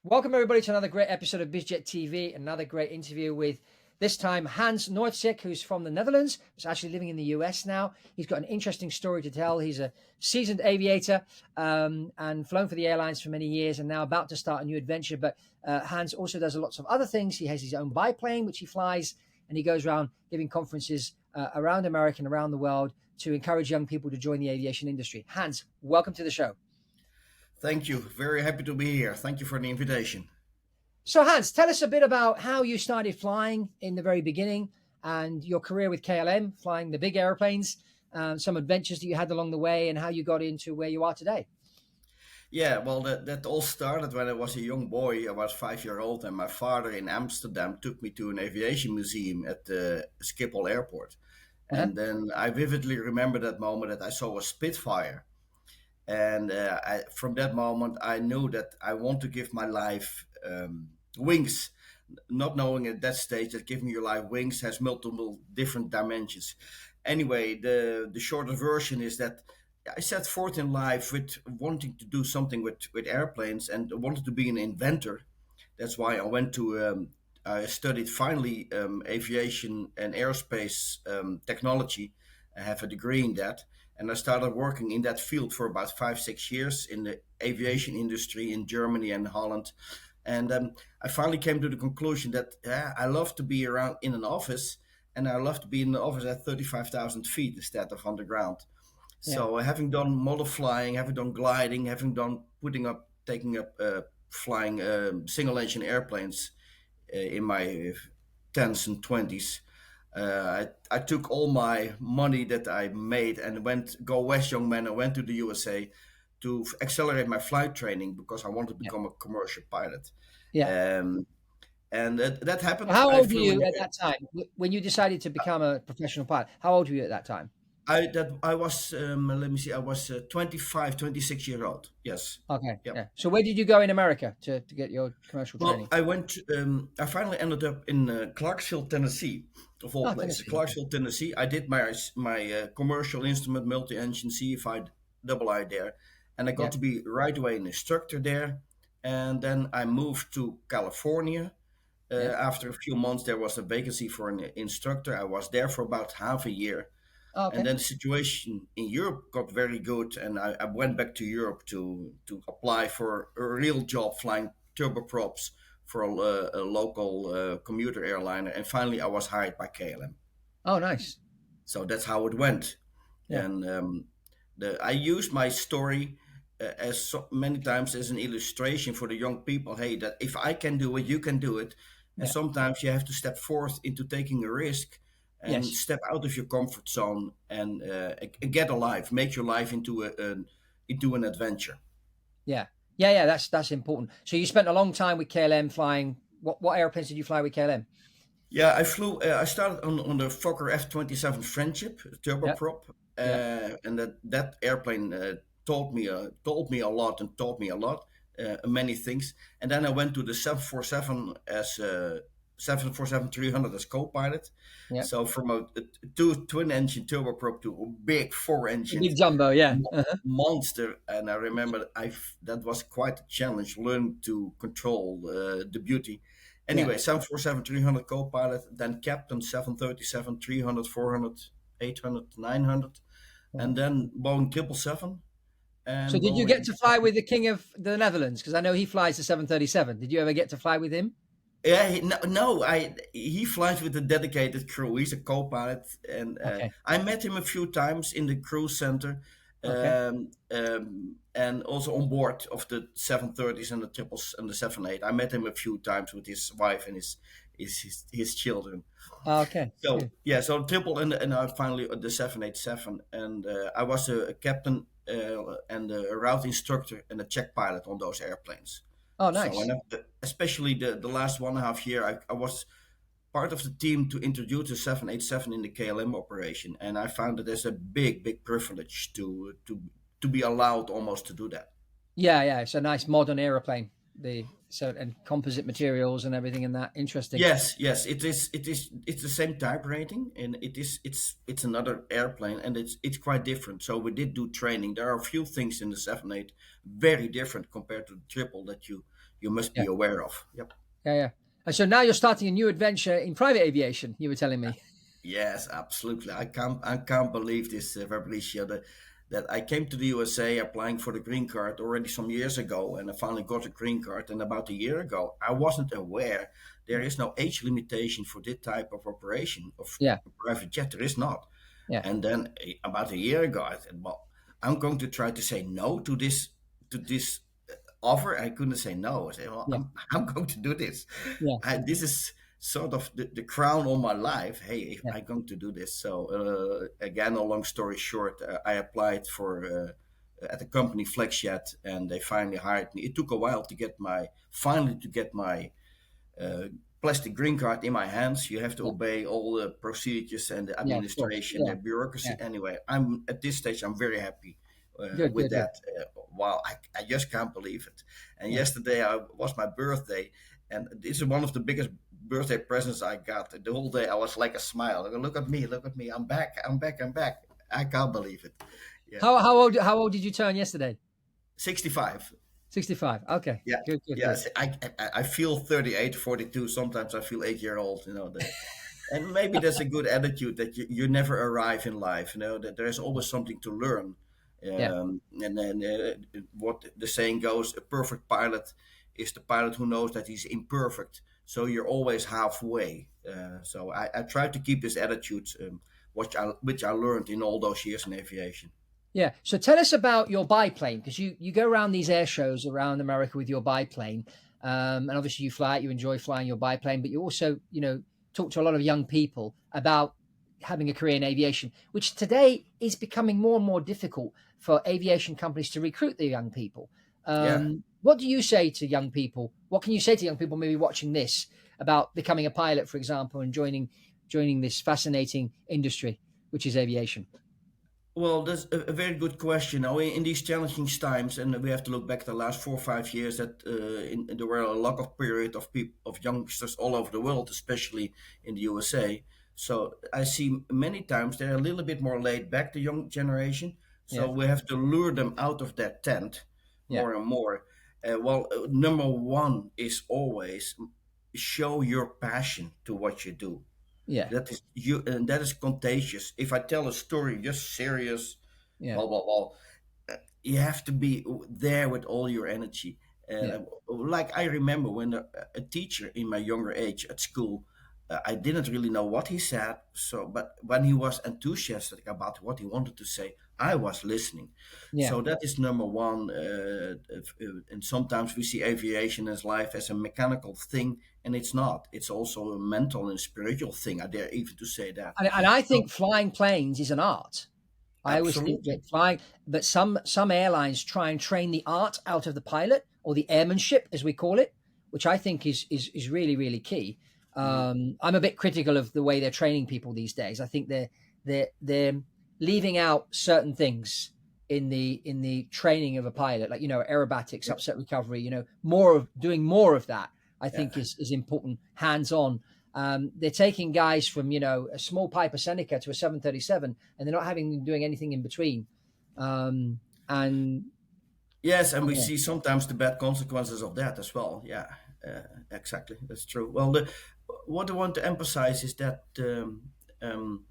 Welcome everybody to another great episode of BizJet TV. Another great interview with this time Hans Nordsiek, who's from the Netherlands. He's actually living in the US now. He's got an interesting story to tell. He's a seasoned aviator and flown for the airlines for many years, and now about to start a new adventure. But Hans also does lots of other things. He has his own biplane, which he flies, and he goes around giving conferences around America and around the world to encourage young people to join the aviation industry. Hans, welcome to the show. Thank you. Very happy to be here. Thank you for the invitation. So Hans, tell us a bit about how you started flying in the very beginning and your career with KLM, flying the big airplanes, some adventures that you had along the way and how you got into where you are today. Yeah, well, that all started when I was a young boy. I was 5 years old, and my father in Amsterdam took me to an aviation museum at the Schiphol airport. Uh-huh. And then I vividly remember that moment that I saw a Spitfire. And from that moment, I knew that I want to give my life wings, not knowing at that stage that giving your life wings has multiple different dimensions. Anyway, the shorter version is that I set forth in life with wanting to do something with airplanes and wanted to be an inventor. That's why I went to I studied finally aviation and aerospace technology. I have a degree in that, and I started working in that field for about 5 6 years in the aviation industry in Germany and Holland. And I finally came to the conclusion that I love to be around in an office, and I love to be in the office at 35,000 feet instead of on the ground. Yeah. So having done model flying, having done gliding, having done taking up flying single engine airplanes in my tens and twenties, I took all my money that I made and went go west, young man. I went to the USA to accelerate my flight training because I wanted to Yeah. become a commercial pilot. Yeah. Um, and that So happened. how I old were flew in. you at that time when you decided to become a professional pilot? How old were you at that time? I was let me see. I was 25, 26 years old. Yes. Okay. Yep. Yeah. So where did you go in America to get your commercial Well, training? I went. I finally ended up in Clarksville, Tennessee, of all Oh, places. Tennessee. Okay. Clarksville, Tennessee. I did my commercial instrument multi-engine CFI double I there, and I got Yeah. to be right away an instructor there. And then I moved to California. Yeah. After a few months, there was a vacancy for an instructor. I was there for about half a year, Oh, and okay. then the situation in Europe got very good, and I went back to Europe to apply for a real job flying turboprops for a local commuter airliner, and finally I was hired by KLM. Oh, nice. So that's how it went, Yeah. and I used my story as so many times as an illustration for the young people. Hey, that if I can do it, you can do it. And Yeah. sometimes you have to step forth into taking a risk and Yes. step out of your comfort zone and get alive, make your life into an adventure. Yeah. Yeah. Yeah. That's important. So you spent a long time with KLM flying. What airplanes did you fly with KLM? Yeah, I flew. I started on the Fokker F-27 Friendship Yeah. turboprop, Yeah. and that airplane told me a lot and taught me a lot, many things. And then I went to the 747 as 747-300 as co-pilot. Yeah. So from a two twin engine turboprop to a big four A engine big jumbo. Yeah. Uh-huh. monster. And I remember that was quite a challenge learning to control the beauty. Yeah. Anyway, 747-300 co-pilot, then captain 737-300, 400, 800, 900, Yeah. and then Boeing 777 So and did you get Boeing. to fly with the King of the Netherlands? Because I know he flies the 737. Did you ever get to fly with him? Yeah, no, he flies with a dedicated crew. He's a co-pilot, and Okay. I met him a few times in the crew center, Okay. and also on board of the 730s and the triples and the 78. I met him a few times with his wife and his children. Okay. So Good. yeah, so triple and I finally the 787, and I was a captain and a route instructor and a check pilot on those airplanes. Oh, So, nice. and especially the last 1.5 year, I was part of the team to introduce the 787 in the KLM operation, and I found it as a big privilege to be allowed almost to do that. Yeah. Yeah. It's a nice modern aeroplane. And composite materials and everything in that. Interesting. Yes, it is. It's the same type rating, and it's another airplane, and it's quite different. So we did do training. There are a few things in the 78 very different compared to the triple that you you must Yeah. be aware of. Yep. Yeah. Yeah. And so now you're starting a new adventure in private aviation. You were telling me. Yes, absolutely. I can't believe this, Fabrizio, that I came to the USA applying for the green card already some years ago, and I finally got a green card. And about a year ago, I wasn't aware there is no age limitation for this type of operation of Yeah. a private jet. There is not. Yeah. And then about a year ago, I said, "Well, I'm going to try to say no to this offer." I couldn't say no. I said, "Well, Yeah. I'm going to do this. Yeah. This is sort of the crown on my life. Hey, Yeah. I'm going to do this." So again, a long story short, I applied for at the company Flexjet, and they finally hired me. It took a while to get my uh, plastic green card in my hands. You have to Yeah. obey all the procedures and the Yeah. Of course. administration, Yeah. the bureaucracy. Yeah. Anyway, I'm at this stage. I'm very happy Good. with Good. Good. that. Wow, I just can't believe it. And Yeah. yesterday was my birthday, and this is one of the biggest birthday presents I got. The whole day I was like a smile. Look at me, look at me. I'm back. I'm back. I'm back. I can't believe it. Yeah, How old did you turn yesterday? 65. 65. Okay. Yeah, Good. Good. Good. yes. I feel 38, 42. Sometimes I feel 8 year old. And maybe that's a good attitude that you never arrive in life. That there is always something to learn. Yeah. And then what the saying goes, a perfect pilot is the pilot who knows that he's imperfect. So you're always halfway. So I try to keep this attitude, which I learned in all those years in aviation. Yeah. So tell us about your biplane, because you go around these air shows around America with your biplane, and obviously you fly it, you enjoy flying your biplane, but you also talk to a lot of young people about having a career in aviation, which today is becoming more and more difficult for aviation companies to recruit the young people. Yeah. What do you say to young people? What can you say to young people maybe watching this about becoming a pilot, for example, and joining this fascinating industry, which is aviation? Well, that's a very good question. Now, in these challenging times, and we have to look back the last 4 or 5 years, that there were a lot of period of of youngsters all over the world, especially in the USA. So I see many times they're a little bit more laid back, the young generation. Yeah. So we have to lure them out of that tent Yeah. more and more. Number one is always show your passion to what you do. Yeah. That is you, and that is contagious. If I tell a story just serious, Yeah. blah blah blah, you have to be there with all your energy. Yeah. Like I remember when a teacher in my younger age at school, I didn't really know what he said. So, but when he was enthusiastic about what he wanted to say, I was listening. Yeah. So that is number one. And sometimes we see aviation as life as a mechanical thing, and it's not. It's also a mental and spiritual thing. I dare even to say that. And I So think flying planes is an art. I always think absolutely. that flying, but some airlines try and train the art out of the pilot or the airmanship, as we call it, which I think is really really key. Mhm. I'm a bit critical of the way they're training people these days. I think they're leaving out certain things in the training of a pilot, like aerobatics, Yeah, upset recovery. Doing more of that. I yeah. think is important, hands on. They're taking guys from a small Piper Seneca to a 737, and they're not having them doing anything in between. And Yes, and we yeah, see sometimes the bad consequences of that as well. Yeah, exactly. That's true. Well, what I want to emphasize is that um,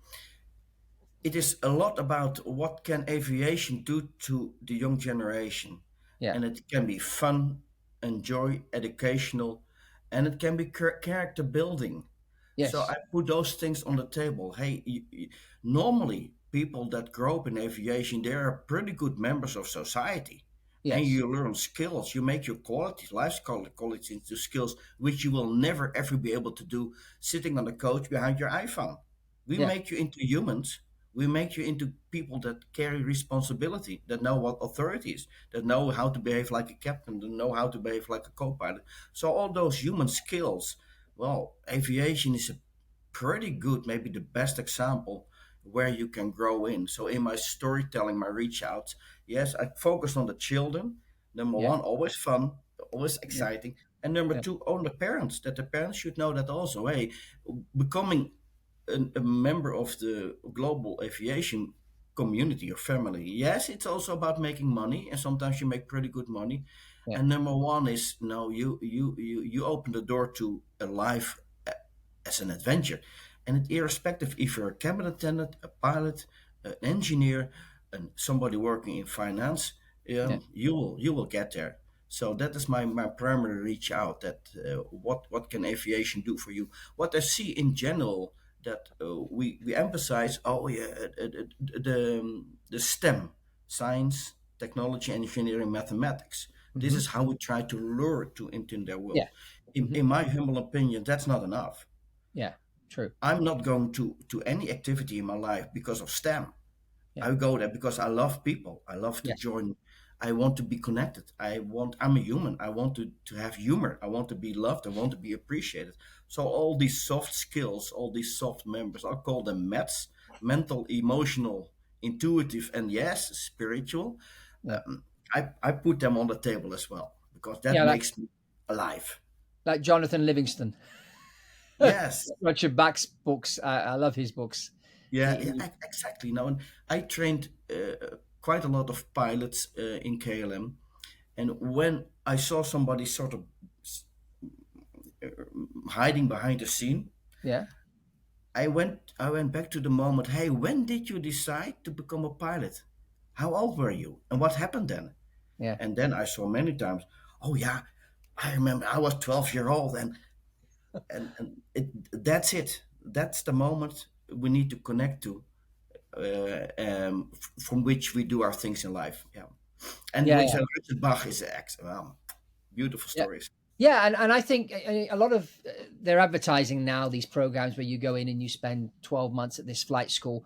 it is a lot about what can aviation do to the young generation, yeah, and it can be fun, enjoy, educational, and it can be character building. So yes, I put those things on the table. Hey, normally people that grow up in aviation, they are pretty good members of society, and yes, you learn skills. You make your qualities into skills which you will never ever be able to do sitting on the couch behind your iPhone. We yeah, make you into humans. We make you into people that carry responsibility, that know what authority is, that know how to behave like a captain, that know how to behave like a co-pilot. So all those human skills, well, aviation is a pretty good, maybe the best example where you can grow in. So in my storytelling, my reach outs, yes, I focused on the children. Number yeah, one, always fun, always yeah, exciting. And number yeah, two, on the parents, that the parents should know that also. Hey, becoming a member of the global aviation community or family. Yes, it's also about making money, and sometimes you make pretty good money. Yeah. And number one is, you open the door to a life as an adventure, and irrespective if you're a cabin attendant, a pilot, an engineer, and somebody working in finance, Yeah. you will get there. So that is my primary reach out. That what can aviation do for you? What I see in general, that we emphasize, oh yeah, the STEM, science, technology, engineering, mathematics. This Hmm. is how we try to lure to into their Yeah. world. In, Hmm. in my humble opinion, that's not enough. Yeah. True. I'm not going to any activity in my life because of STEM. Yeah. I go there because I love people. I love to Yes. join. I want to be connected. I'm a human. I want to have humor. I want to be loved. I want to be appreciated. So all these soft skills, all these soft members, I call them METs: mental, emotional, intuitive, and yes, spiritual. Yeah. Um, I put them on the table as well because that Yeah. makes me alive. Like Jonathan Livingston. Yes. Richard Bach's books. I love his books. Yeah, yeah, He- exactly. Now, and I trained quite a lot of pilots in KLM, and when I saw somebody sort of uh, hiding behind the scene, yeah. I went back to the moment. Hey, when did you decide to become a pilot? How old were you, and what happened then? Yeah. And then I saw many times. Oh yeah, I remember I was 12 year old, that's it. That's the moment we need to connect to, from which we do our things in life. Yeah, and Yeah. with Yeah. Richard Bach is beautiful Yeah. stories. Yeah, and I think a lot of they're advertising now these programs where you go in and you spend 12 months at this flight school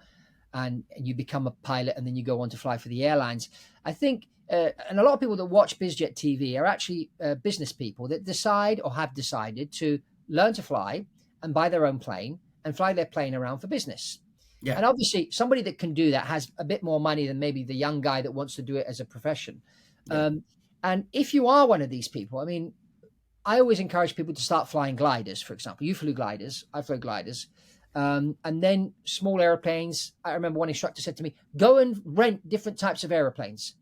and you become a pilot and then you go on to fly for the airlines. I think, and a lot of people that watch BizJet TV are actually business people that decide or have decided to learn to fly and buy their own plane and fly their plane around for business. Yeah, And obviously, somebody that can do that has a bit more money than maybe the young guy that wants to do it as a profession. yeah, Um, and if you are one of these people, I mean, I always encourage people to start flying gliders, for example. You flew gliders, I flew gliders. And then small airplanes. I remember one instructor said to me, go and rent different types of airplanes.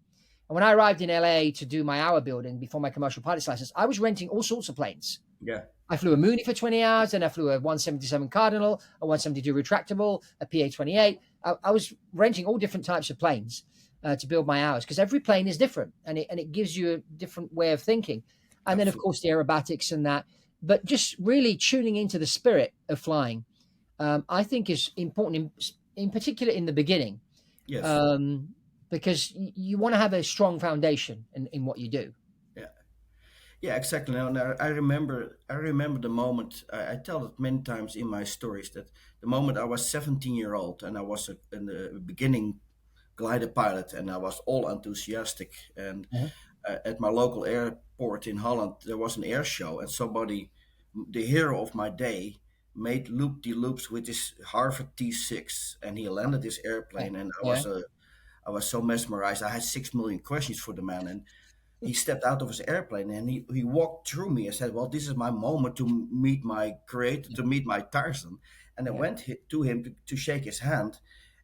And when I arrived in LA to do my hour building before my commercial pilot's license, I was renting all sorts of planes. yeah, I flew a Mooney for 20 hours, and I flew a 177 Cardinal, a 172 retractable, a PA-28. I was renting all different types of planes to build my hours because every plane is different and it gives you a different way of thinking. And then, of absolutely. course, the aerobatics and that. But just really tuning into the spirit of flying, I think is important, in particular in the beginning, Yes. um, because you want to have a strong foundation in what you do. Yeah. Yeah, exactly. Now, I remember the moment. I tell it many times in my stories, that the moment I was 17-year-old and I was in the beginning glider pilot, and I was all enthusiastic. And Uh-huh. at my local airport in Holland, there was an air show, and somebody, the hero of my day, made loop de loops with his Harvard T6, and he landed his Yeah, airplane, and yeah, I was so mesmerized. I had 6 million questions for the man, and he stepped out of his airplane and he walked through me and said, "Well, this is my moment to meet my creator, to meet my Tarzan." And I yeah. went to him to shake his hand,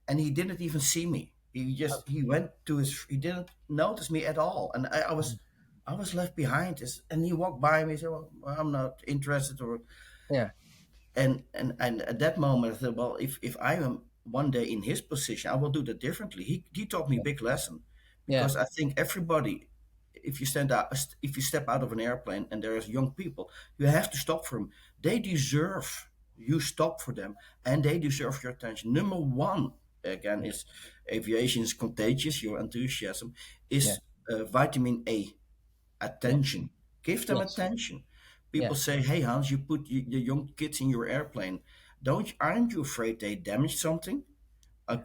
and he didn't even see me. He went to his, he didn't notice me at all, and I was left behind. And he walked by me and said, "Well, I'm not interested," or Yeah, and at that moment I thought, well, if I am one day in his position, I will do that differently. He taught me a big lesson, yeah, because I think everybody, if you step out of an airplane and there's young people, you have to stop for them. They deserve you stop for them, and they deserve your attention. Number one, again, yeah, is aviation is contagious. Your enthusiasm yeah, is vitamin A, yeah. attention. Give them Yes, attention. yeah. People say, "Hey Hans, you put the young kids in your airplane. Aren't you afraid they damage something?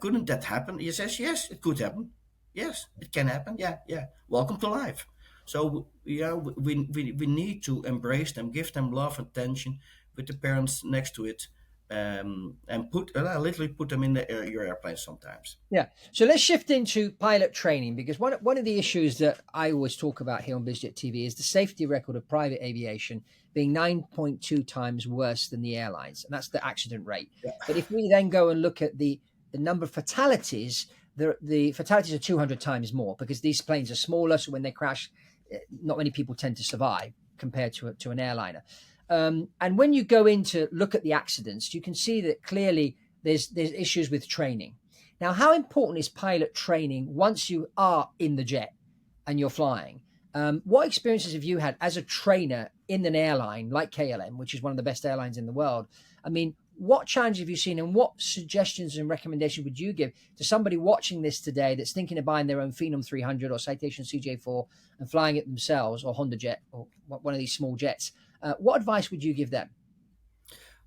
Couldn't that happen?" He says, "Yes, it could happen. Yes, it can happen. Yeah, yeah. Welcome to life." So yeah, we need to embrace them, give them love, attention, with the parents next to it, and literally put them in your airplane sometimes. Yeah. So let's shift into pilot training because one of the issues that I always talk about here on BizJet TV is the safety record of private aviation being 9.2 times worse than the airlines, and that's the accident rate. Yeah, But if we then go and look at the number of fatalities, the fatalities are 200 times more because these planes are smaller. So when they crash, not many people tend to survive compared to an airliner. And when you go in to look at the accidents, you can see that clearly there's issues with training. Now, how important is pilot training once you are in the jet and you're flying? What experiences have you had as a trainer in an airline like KLM, which is one of the best airlines in the world? I mean, what challenges have you seen, and what suggestions and recommendations would you give to somebody watching this today that's thinking of buying their own Phenom 300 or Citation CJ4 and flying it themselves, or Honda Jet, or one of these small jets? What advice would you give them?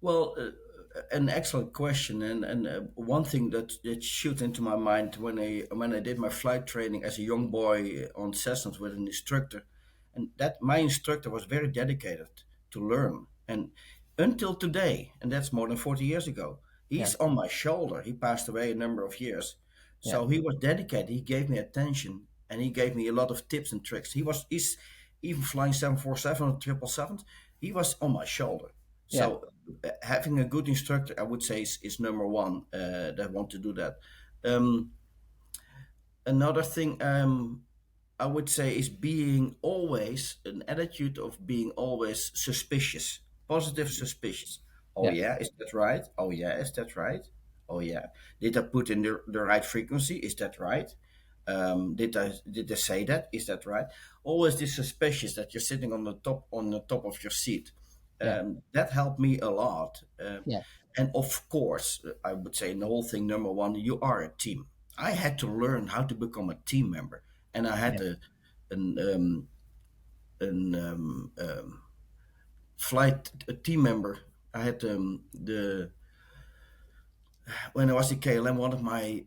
Well, an excellent question, and one thing that shot into my mind when I did my flight training as a young boy on Cessnas with an instructor, and that my instructor was very dedicated to learn, and until today, and that's more than 40 years ago, Yeah, he's on my shoulder. He passed away a number of years, yeah, so he was dedicated. He gave me attention, and he gave me a lot of tips and tricks. He's even flying 747 or 777. He was on my shoulder. yeah, So having a good instructor, I would say, is number one that want to do that. Um, Another thing I would say is being always an attitude of being always suspicious, positive suspicious. Oh yeah, yeah, is that right? Oh yeah, is that right? Oh yeah, did I put in the right frequency? Is that right? Did I say that? Is that right? Always this suspicious that you're sitting on the top of your seat. yeah, That helped me a lot. yeah, And of course, I would say in the whole thing, number one, you are a team. I had to learn how to become a team member, and I had yeah, an, um, an flight a team member. I had the when I was in KLM, one of my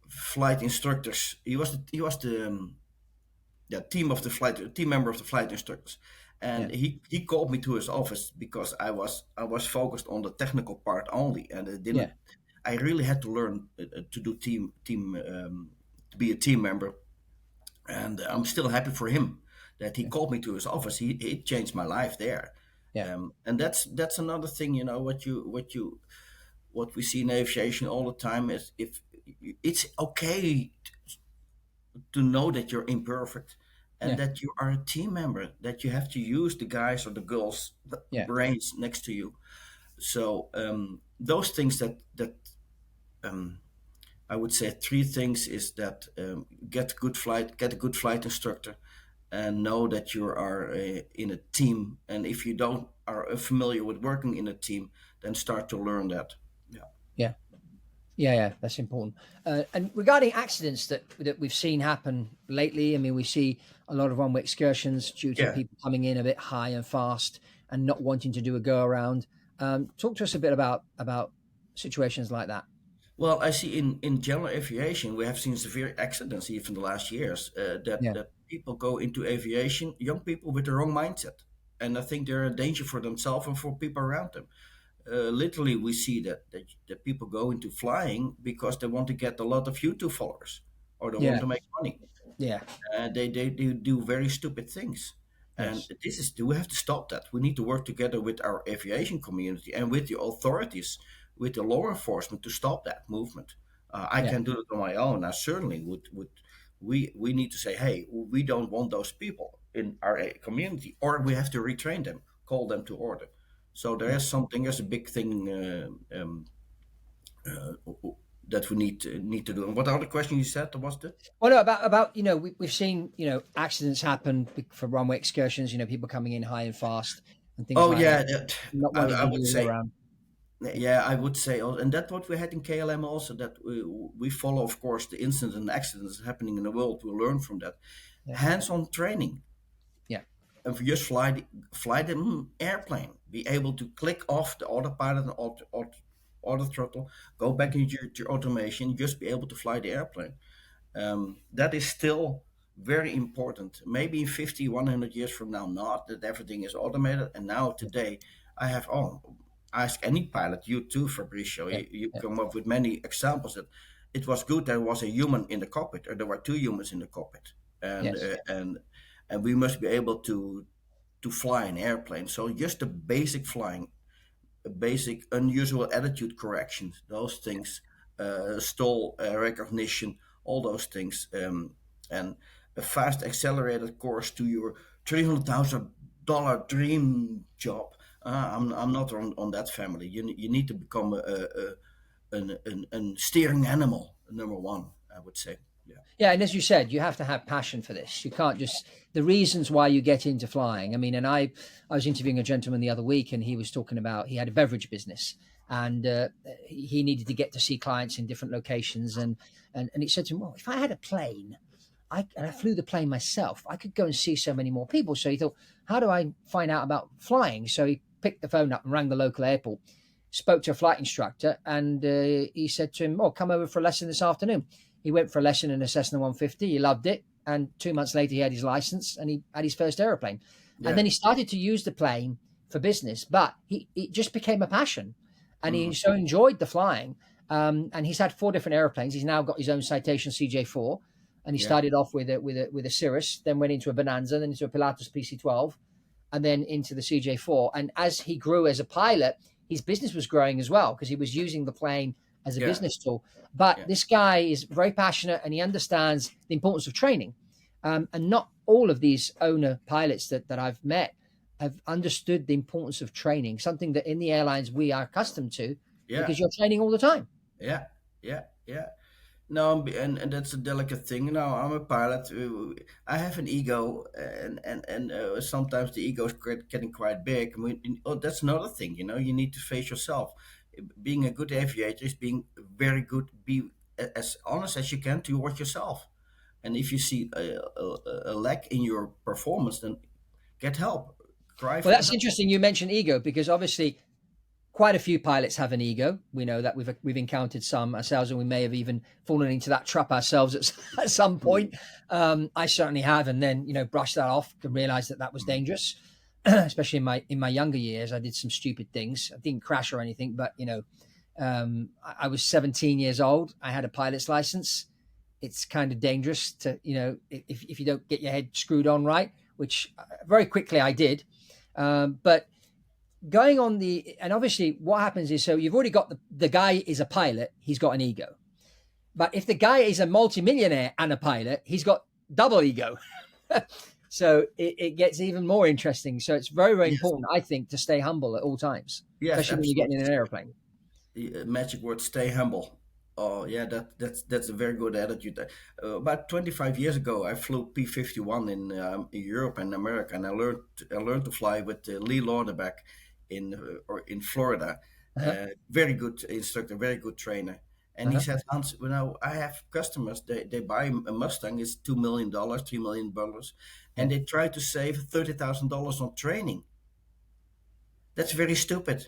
flight instructors. He was the yeah, team member of the flight instructors, yeah, and he called me to his office because I was focused on the technical part only, and it yeah, didn't. I really had to learn to do to be a team member, and I'm still happy for him that he yeah, called me to his office. He changed my life there, yeah, and that's another thing. What we see in aviation all the time is if it's okay to know that you're imperfect and yeah, that you are a team member, that you have to use the guys or the girls' yeah, brains next to you. So those things that I would say three things is that get a good flight instructor, and know that you are in a team. And if you don't are familiar with working in a team, then start to learn that. Yeah. yeah. Yeah, yeah, that's important. And regarding accidents that we've seen happen lately, I mean, we see a lot of one-way excursions due to Yeah. people coming in a bit high and fast and not wanting to do a go around. Talk to us a bit about situations like that. Well, I see in general aviation, we have seen severe accidents even the last years. Yeah, That people go into aviation, young people with the wrong mindset, and I think they're a danger for themselves and for people around them. Literally, we see that people go into flying because they want to get a lot of YouTube followers or they want yeah, to make money. yeah, They do very stupid things. And yes, we have to stop that. We need to work together with our aviation community and with the authorities, with the law enforcement to stop that movement. I yeah, can do it on my own. I certainly would. We need to say, hey, we don't want those people in our community, or we have to retrain them, call them to order. So yeah. there's a big thing uh, that we need to do. And what other question you said was the? Well, no, about we've seen accidents happen for runway excursions. People coming in high and fast and things Oh like that, yeah, not I, wanting I to would do a go say around. yeah, I would say, and that's what we had in KLM also. That we follow, of course, the incidents and accidents happening in the world. We learn from that. Yeah, Hands-on training, yeah, and just fly the airplane. Be able to click off the autopilot and auto throttle, go back into your automation. Just be able to fly the airplane. That is still very important. Maybe in 50, 100 years from now, not that everything is automated. And now today, I have, ask any pilot, you too, Fabrizio, yeah, you yeah. come up with many examples that it was good there was a human in the cockpit or there were two humans in the cockpit. And, Yes, uh, and, and we must be able to fly an airplane. So just the basic flying, basic unusual attitude corrections, those things, stall recognition, all those things. and a fast accelerated course to your $300,000 dream job. I'm not on that family. You need to become an steering animal, number one, I would say. Yeah. Yeah, and as you said, you have to have passion for this. You can't just the reasons why you get into flying. I mean, and I was interviewing a gentleman the other week, and he was talking about he had a beverage business, and he needed to get to see clients in different locations, and he said to him, "Well, if I had a plane, and I flew the plane myself, I could go and see so many more people." So he thought, "How do I find out about flying?" So he picked the phone up and rang the local airport, spoke to a flight instructor, and he said to him, "Oh, come over for a lesson this afternoon." He went for a lesson in a Cessna 150. He loved it. And 2 months later, he had his license and he had his first aeroplane. And Yeah. then he started to use the plane for business, but it just became a passion. And he Mhm. so enjoyed the flying. And he's had 4 different airplanes. He's now got his own Citation CJ4. And he Yeah. started off with a Cirrus, then went into a Bonanza, then into a Pilatus PC-12, and then into the CJ4. And as he grew as a pilot, his business was growing as well because he was using the plane as a Yeah. business tool. But Yeah. this guy is very passionate and he understands the importance of training. And not all of these owner pilots that I've met have understood the importance of training, something that in the airlines we are accustomed to Yeah. because you're training all the time. Yeah. Yeah. Yeah. No, and that's a delicate thing. No, I'm a pilot. I have an ego, and sometimes the ego is getting quite big. I mean, oh, that's another thing. You need to face yourself. Being a good aviator is being very good. Be as honest as you can towards yourself. And if you see a lack in your performance, then get help. Cry Well, for that's help. interesting you mentioned ego because obviously quite a few pilots have an ego. We know that we've encountered some ourselves, and we may have even fallen into that trap ourselves at, at some Mm, point. I certainly have, and then brushed that off and realised that that was mm. dangerous. Especially in my younger years, I did some stupid things. I didn't crash or anything, but I was 17 years old. I had a pilot's license. It's kind of dangerous to if you don't get your head screwed on right, which very quickly I did. But going on and obviously what happens is so you've already got the guy is a pilot, he's got an ego. But if the guy is a multimillionaire and a pilot, he's got double ego. So it gets even more interesting. So it's very, very Yes, important, I think, to stay humble at all times, yes, especially when you're getting absolutely. in an airplane. The magic word: stay humble. Oh yeah, that's a very good attitude. About 25 years ago, I flew P-51 in Europe and America, and I learned to fly with Lee Lauderback in Florida. Uh-huh, Very good instructor, very good trainer. And he uh-huh. said, Hans, I have customers. They buy a Mustang. It's $2 million, $3 million, Yeah. and they try to save $30,000 on training. That's very stupid.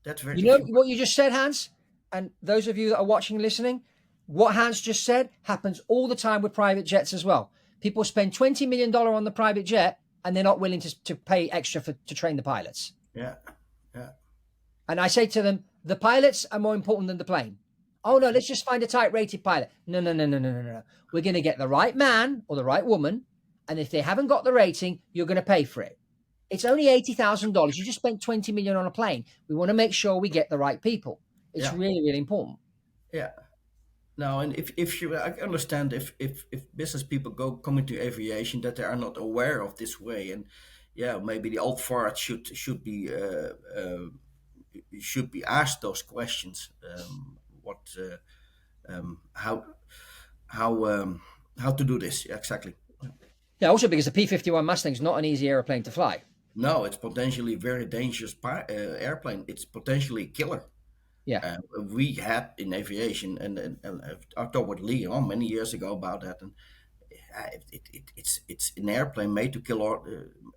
That's very You if know you what you just said, Hans? And those of you that are watching and listening, what Hans just said happens all the time with private jets as well. People spend $20 million on the private jet and they're not willing to pay extra to train the pilots. yeah, yeah. And I say to them, the pilots are more important than the plane. Oh no, let's just find a type rated pilot. No, no, no, no, no, no, no. We're going to get the right man or the right woman. And if they haven't got the rating, you're going to pay for it. It's only $80,000. You just spent 20 million on a plane. We want to make sure we get the right people. It's Yeah, really, really important. yeah. Now, and if you, I understand if business people come into aviation that they are not aware of this way, and yeah, maybe the old fart should be asked those questions. What, how, how, how to do this exactly? Yeah, also because the P-51 Mustang is not an easy airplane to fly. No, it's potentially very dangerous airplane. It's potentially a killer. Yeah, We had in aviation, and I talked with Leon many years ago about that, and it's an airplane made to kill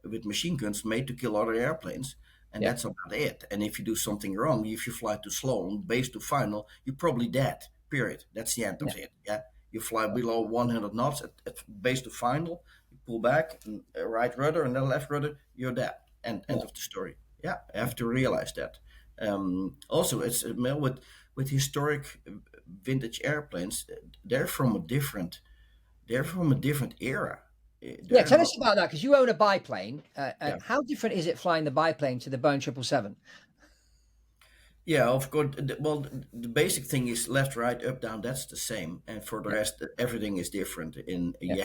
with machine guns made to kill other airplanes, and yeah, that's about it. And if you do something wrong, if you fly too slow on base to final, you're probably dead. Period. That's the end yeah. of it. Yeah, you fly below 100 knots at base to final, you pull back, and right rudder and then left rudder, you're dead. And end Yeah. of the story. Yeah, I have to realize that. Also, it's with historic vintage airplanes. They're from a different era. Yeah, They're tell not. us about that because you own a biplane. Yeah. How different is it flying the biplane to the Boeing 777? Yeah, of course. Well, the basic thing is left, right, up, down. That's the same, and for the Yeah, rest, everything is different. In yeah,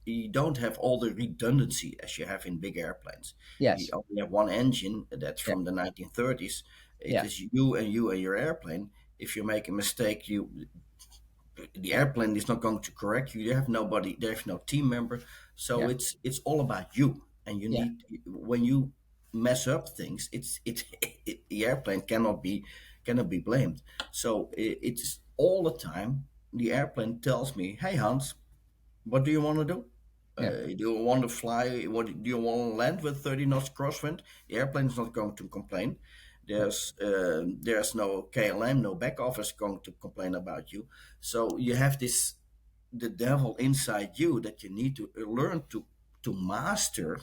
you don't have all the redundancy as you have in big airplanes. You yes, only have one engine that's yeah, from the 1930s. It yeah, is you and your airplane. If you make a mistake, the airplane is not going to correct you. You have nobody. There's no team member. So yeah, it's all about you, and you yeah, need when you mess up things. The airplane cannot be blamed. So it's all the time. The airplane tells me, "Hey Hans, what do you want to do? yeah, Do you want to fly? What do you want to land with 30 knots crosswind?" The airplane's not going to complain. yeah, There's no KLM, no back office going to complain about you. So you have the devil inside you that you need to learn to master.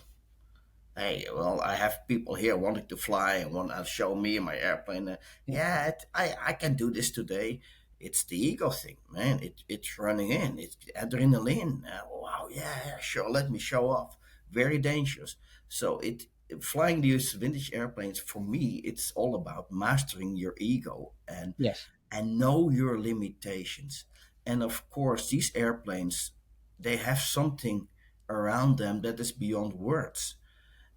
Hey, well, I have people here wanting to fly and want to show me my airplane. yeah, Yeah, I can do this today. It's the ego thing, man. It's running in. It's adrenaline. Wow, yeah, sure. Let me show off. Very dangerous. So flying these vintage airplanes for me, it's all about mastering your ego yes, and know your limitations. And of course, these airplanes, they have something around them that is beyond words.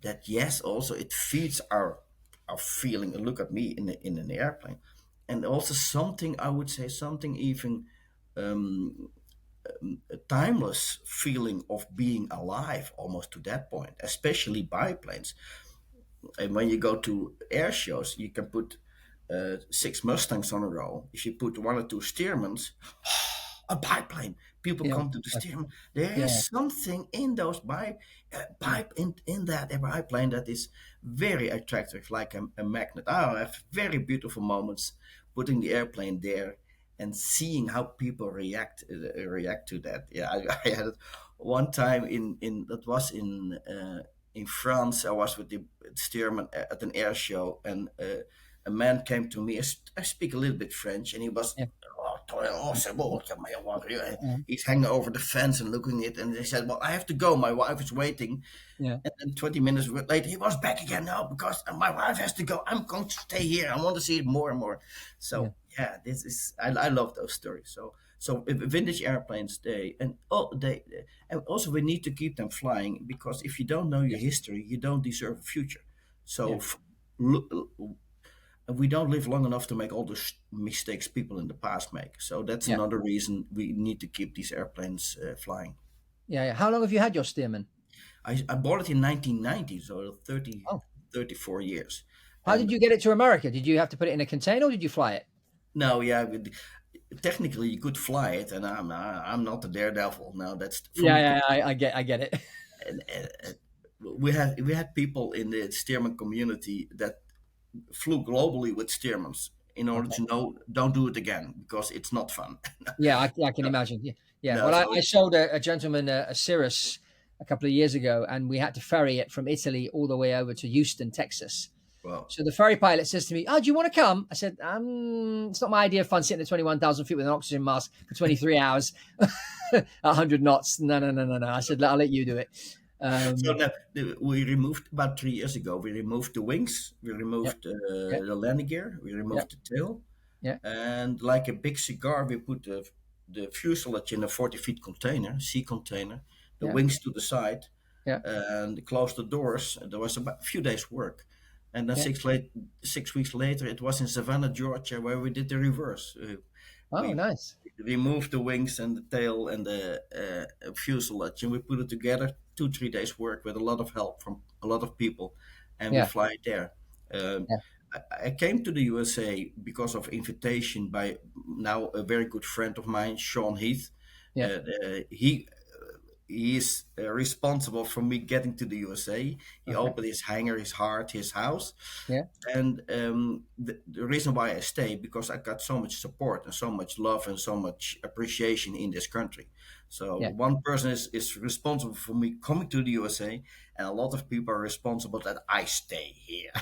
That yes, also it feeds our feeling. Look at me in an airplane, and also something I would say something even um, a timeless feeling of being alive, almost to that point, especially biplanes. And when you go to air shows, you can put six Mustangs on a row. If you put one or two Stearmans, a biplane. People yeah, come to the Stearman. There yeah, is something in those yeah, pipe in that biplane that is very attractive, like a magnet. I have very beautiful moments putting the airplane there and seeing how people react to that. Yeah, I had it one time in that was in France. I was with the Stearman at an air show, and a man came to me. I speak a little bit French, and he was, yeah, oh, c'est bon, yeah. yeah, He's hanging over the fence and looking at it. And they said, well, I have to go. My wife is waiting. yeah, And then 20 minutes later, he was back again. No, because my wife has to go. I'm going to stay here. I want to see it more and more. yeah, So, yeah, I love those stories. So vintage airplanes, and also we need to keep them flying because if you don't know your yes, history, you don't deserve a future. So yeah, we don't live long enough to make all the mistakes people in the past make. So that's yeah, another reason we need to keep these airplanes flying. yeah, yeah. How long have you had your Stearman? I bought it in 1990, so 30, Oh, 34 years. how did And you get it to America? Did you have to put it in a container or did you fly it? no, yeah, technically you could fly it, and I'm not the daredevil. No, that's for Yeah, me. yeah, I get it. And we had people in the Stearman community that flew globally with Stearmans in order Okay. to know don't do it again because it's not fun. Yeah, I can no, imagine. Yeah, yeah. no, Well, so I sold a gentleman a Cirrus a couple of years ago, and we had to ferry it from Italy all the way over to Houston, Texas. well, So the ferry pilot says to me, "Oh, do you want to come?" I said, "It's not my idea of fun sitting at 21,000 feet with an oxygen mask for 23 hours at 100 knots. No, no, no, no, no." I said, "I'll let you do it." so Um, now we removed about 3 years ago. We removed the wings, we yeah, removed yeah, the landing gear, we yeah, removed the tail, yeah, and like a big cigar, we put the fuselage in a 40 feet container, sea container, the yeah, wings to the side, yeah, and closed the doors. There was about a few days' work, and then yeah. 6 weeks later, it was in Savannah, Georgia, where we did the reverse. Oh, We nice. removed the wings and the tail and the fuselage, and we put it together. 2 3 days work with a lot of help from a lot of people, and we Yeah, fly it there. Um, yeah, I came to the USA because of invitation by now a very good friend of mine, Sean Heath. yeah. He is responsible for me getting to the USA. He Okay. opened his hangar, his heart, his house, Yeah, and the reason why I stay because I got so much support and so much love and so much appreciation in this country. So yeah. one person is responsible for me coming to the USA, and a lot of people are responsible that I stay here.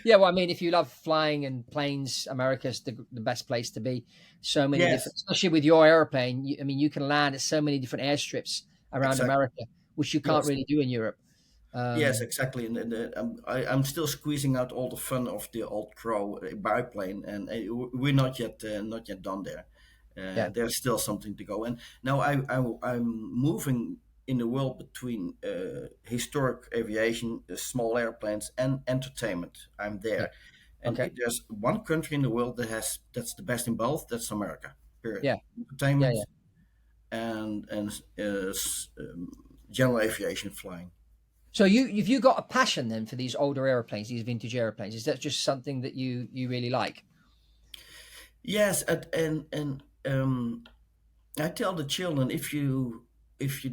Yeah, well, I mean, if you love flying and planes, America's the best place to be. So many different, Yes, especially with your airplane. I mean, you can land at so many different airstrips around exactly. America, which you can't Yes. really do in Europe. Yes, Um, exactly. I'm still squeezing out all the fun of the old Crow biplane, and we're not yet done there. yeah, There's still something to go. And now I'm moving in the world between historic aviation, small airplanes, and entertainment. I'm yeah. there, and Okay. there's one country in the world that's the best in both. That's America. Period. Yeah, yeah, Entertainment yeah. and general aviation flying. So you got a passion then for these older airplanes, these vintage airplanes? Is that just something that you really like? Yes, and I tell the children, if you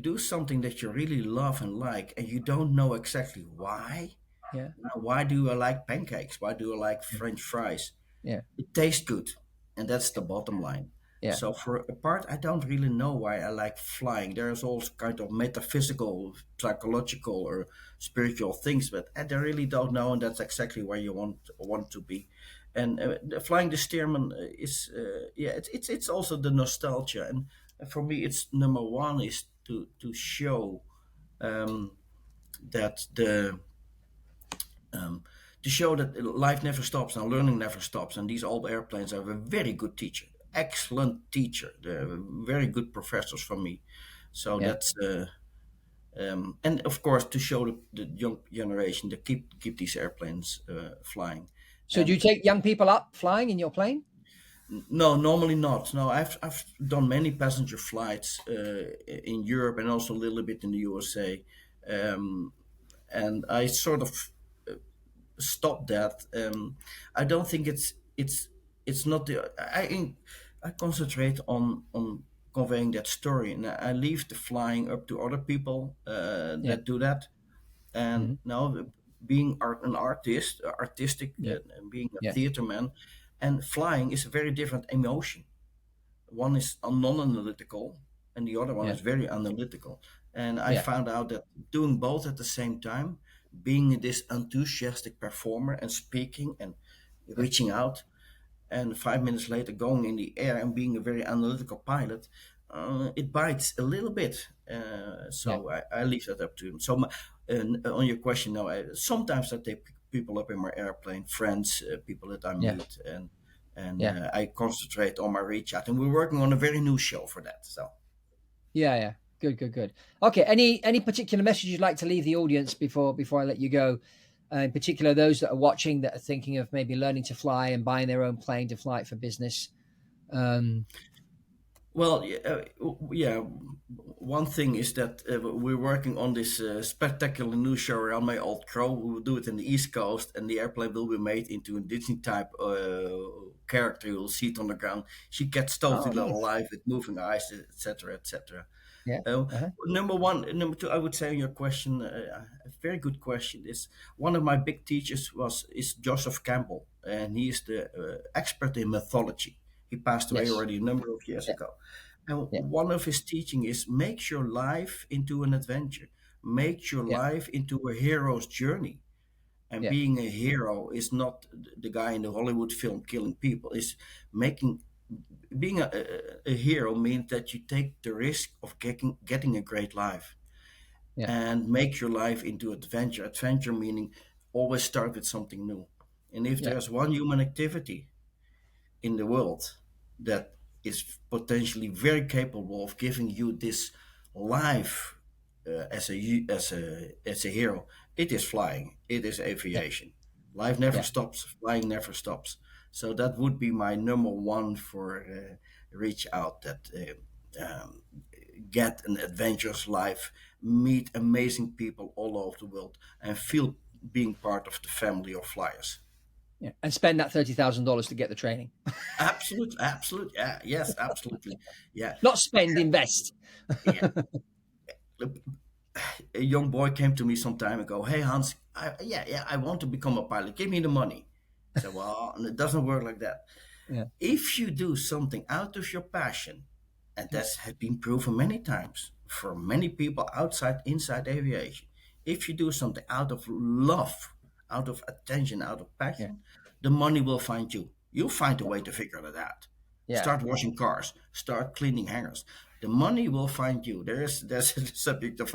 do something that you really love and like, and you don't know exactly why, Yeah, why do I like pancakes? Why do I like French fries? yeah, It tastes good, and that's the bottom line. yeah, So for a part, I don't really know why I like flying. There's all kind of metaphysical, psychological, or spiritual things, but I really don't know, and that's exactly where you want to be. And flying the Stearman is, yeah, it's also the nostalgia, and for me, it's number one is to show um, that the um, to show that life never stops and learning never stops. And these old airplanes have a very good teacher, excellent teacher. They're very good professors for me. So yeah. that's and of course to show the young generation to keep these airplanes flying. So do you And take young people up flying in your plane? no, normally not. No, I've done many passenger flights in Europe and also a little bit in the USA. And I sort of stop that. I don't think it's not the I concentrate on conveying that story, and I leave the flying up to other people Yeah. that do that. And Hmm. now being an artist, artistic, Yeah. and being a Yeah. theater man, and flying is a very different emotion. One is non-analytical, and the other one Yeah. is very analytical. And I Yeah. found out that doing both at the same time, being this enthusiastic performer and speaking and Yeah. reaching out, and 5 minutes later going in the air and being a very analytical pilot, it bites a little bit. Yeah. So I leave that up to him. So on your question, no, sometimes I take people up in my airplane, friends, people that I Yeah. meet, and Yeah. I concentrate on my reach out. And we're working on a very new show for that. So. Yeah. Yeah. Good. Good. Good. Okay. Any particular message you'd like to leave the audience before I let you go? In particular, those that are watching that are thinking of maybe learning to fly and buying their own plane to fly it for business. Um, Well, yeah. One thing is that we're working on this spectacular new show around my old crow. We will do it in the East Coast, and the airplane will be made into a Disney type character. You'll see it on the ground. She gets oh, totally nice. alive with moving eyes, etc., etc. Yeah. Uh, Uh-huh. Number one, number two, I would say on your question, a very good question is one of my big teachers is Joseph Campbell, and he is the expert in mythology. He passed away Yes. already a number of years Yeah. ago. And Yeah. one of his teaching is make your life into an adventure, make your Yeah. life into a hero's journey. And Yeah. being a hero is not the guy in the Hollywood film killing people. Is making being a hero means that you take the risk of getting a great life Yeah. and make your life into adventure. Adventure meaning always start with something new. And if Yeah. there's one human activity in the world that is potentially very capable of giving you this life as a hero, it is flying. It is Yeah. aviation. Life never Yeah. stops. Flying never stops. So that would be my number one for reach out. That get an adventurous life, meet amazing people all over the world, and feel being part of the family of flyers. Yeah. And spend that $30,000 to get the training. Absolutely, absolutely, yeah, yes, absolutely, yeah, Not spend, invest. yeah. A young boy came to me some time ago. Hey Hans, yeah, I want to become a pilot. Give me the money. I said, well, it doesn't work like that. Yeah. If you do something out of your passion, and Yeah. that's has been proven many times for many people outside, inside aviation, if you do something out of love, out of attention, out of Yeah. passion, the money will find you. You'll find a Yeah. way to figure it out. Yeah. Start washing cars, start cleaning hangars. The money will find you. There's the subject of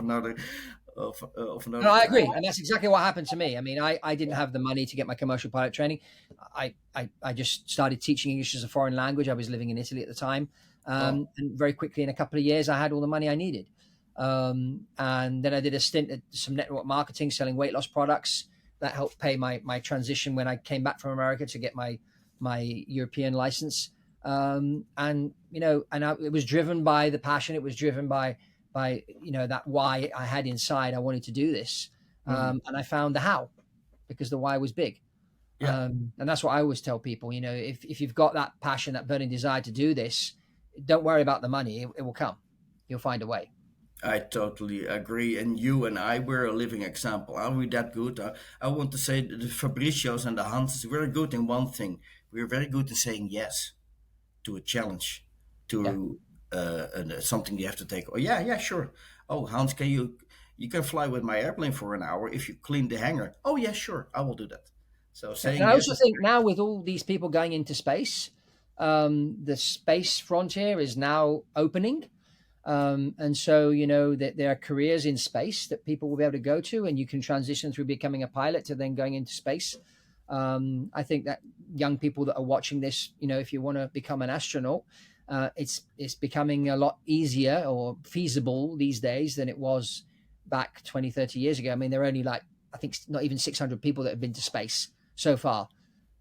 of No, another I time. agree, and that's exactly what happened to me. I mean, I didn't have the money to get my commercial pilot training. I just started teaching English as a foreign language. I was living in Italy at the time, Oh, and very quickly, in a couple of years, I had all the money I needed. And then I did a stint at some network marketing, selling weight loss products. That helped pay my transition when I came back from America to get my European license. And it was driven by the passion. It was driven by that why I had inside. I wanted to do this, mhm. and I found the how, because the why was big. Yeah, And that's what I always tell people. If you've got that passion, that burning desire to do this, don't worry about the money. It will come. You'll find a way. I totally agree. And you and I, we're a living example. Are we that good? I want to say that the Fabricios and the Hanses, we're good in one thing. We're very good in saying yes to a challenge, Yeah. to something you have to take. Oh yeah, yeah, sure. Oh, Hans, you can fly with my airplane for an hour if you clean the hangar? Oh yeah, sure, I will do that. So And saying I yes also is think now, with all these people going into space, the space frontier is now opening. And so, that there are careers in space that people will be able to go to, and you can transition through becoming a pilot to then going into space. I think that young people that are watching this, if you want to become an astronaut, it's becoming a lot easier or feasible these days than it was back 20, 30 years ago. I mean, there are only I think not even 600 people that have been to space so far.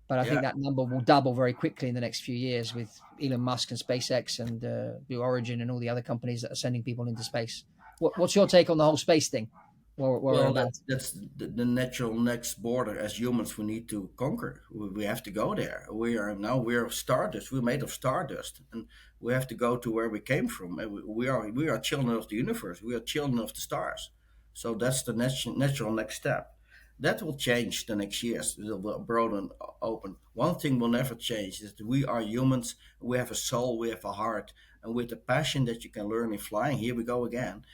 But I yeah. think that number will double very quickly in the next few years with Elon Musk and SpaceX and Blue Origin and all the other companies that are sending people into space. What's your take on the whole space thing? Where we're Well, all going? that's the natural next border as humans we need to conquer. We have to go there. We are stardust. We're made of stardust, and we have to go to where we came from. And we are children of the universe. We are children of the stars. So that's the natural next step. That will change the next years. It will broaden, open. One thing will never change is that we are humans. We have a soul. We have a heart, and with the passion that you can learn in flying. Here we go again,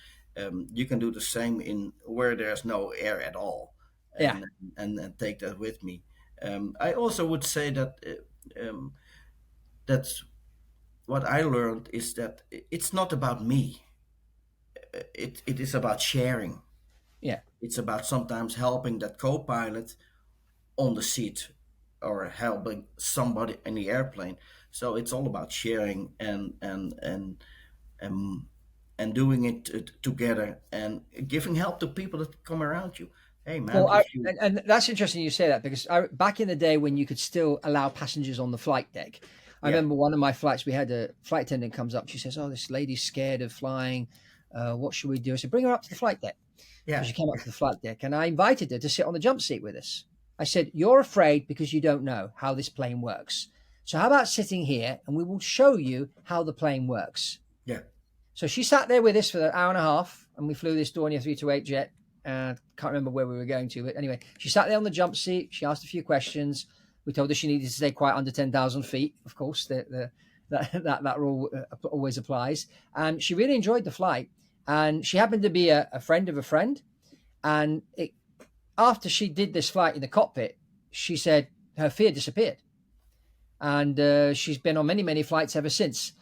you can do the same in where there's no air at all, Yeah, and take that with me. I also would say that that's what I learned is that it's not about me. It is about sharing. yeah. It's about sometimes helping that co-pilot on the seat or helping somebody in the airplane. So it's all about sharing um, and doing it together and giving help to people that come around you. Hey man, Well, if you and that's interesting you say that, because back in the day when you could still allow passengers on the flight deck, I yeah remember one of my flights, we had a flight attendant comes up. She says, "Oh, this lady's scared of flying. What should we do?" I said, "Bring her up to the flight deck." So yeah she came up to the flight deck, and I invited her to sit on the jump seat with us. I said, "You're afraid because you don't know how this plane works. So how about sitting here and we will show you how the plane works?" yeah So she sat there with us for an hour and a half, and we flew this Dornier 328 jet. Can't remember where we were going to, but anyway, she sat there on the jump seat. She asked a few questions. We told her she needed to stay quiet under 10,000 feet. Of course, that rule always applies. And she really enjoyed the flight. And she happened to be a friend of a friend. And after she did this flight in the cockpit, she said her fear disappeared. And she's been on many, many flights ever since.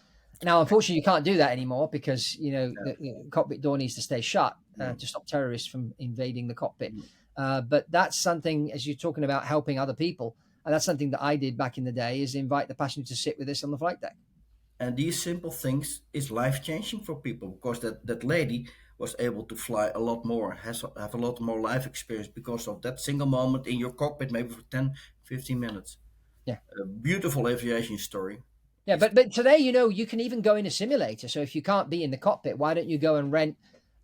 Now, unfortunately, you can't do that anymore because the cockpit door needs to stay shut mm, to stop terrorists from invading the cockpit. mm. But that's something, as you're talking about helping other people, and that's something that I did back in the day, is invite the passenger to sit with us on the flight deck. And these simple things is life changing for people because that lady was able to fly a lot more, have a lot more life experience because of that single moment in your cockpit, maybe for 10, 15 minutes. Yeah. A beautiful aviation story. Yeah, It's but today, you can even go in a simulator. So if you can't be in the cockpit, why don't you go and rent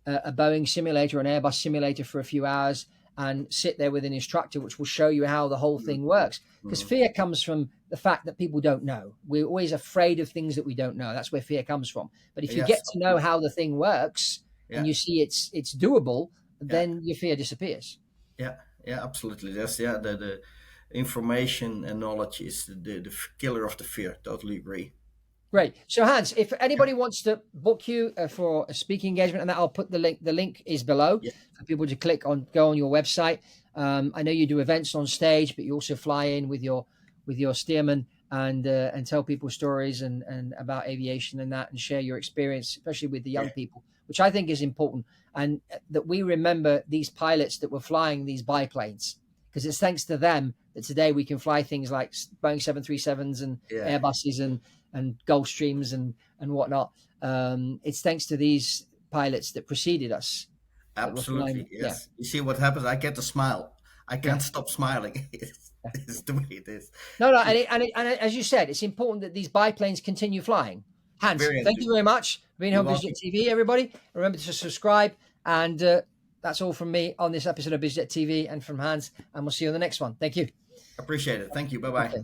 a Boeing simulator, an Airbus simulator for a few hours, and sit there with an instructor, which will show you how the whole mm, thing works? Because mm. fear comes from the fact that people don't know. We're always afraid of things that we don't know. That's where fear comes from. But if you Yes, get to know how the thing works and yeah, you see it's doable, yeah, then your fear disappears. yeah, yeah, absolutely. That's yeah, the information and knowledge is the killer of the fear. Totally agree. Great. So Hans, if anybody wants to book you for a speaking engagement, and that I'll put the link. The link is below Yeah, for people to go on your website. I know you do events on stage, but you also fly in with your steerman and tell people stories and about aviation and that, and share your experience, especially with the young people, which I think is important, and that we remember these pilots that were flying these biplanes, because it's thanks to them that today we can fly things like Boeing 737s and Airbuses and Gulfstreams and whatnot. It's thanks to these pilots that preceded us. Absolutely, yes. You see what happens? I get to smile. I can't stop smiling. It's the way it is. No, and as you said, it's important that these biplanes continue flying. Hans, thank you very much for being on BizJet TV, everybody. Remember to subscribe, and that's all from me on this episode of BizJet TV and from Hans, and we'll see you on the next one. Thank you. Appreciate it. Thank you. Bye-bye. Okay.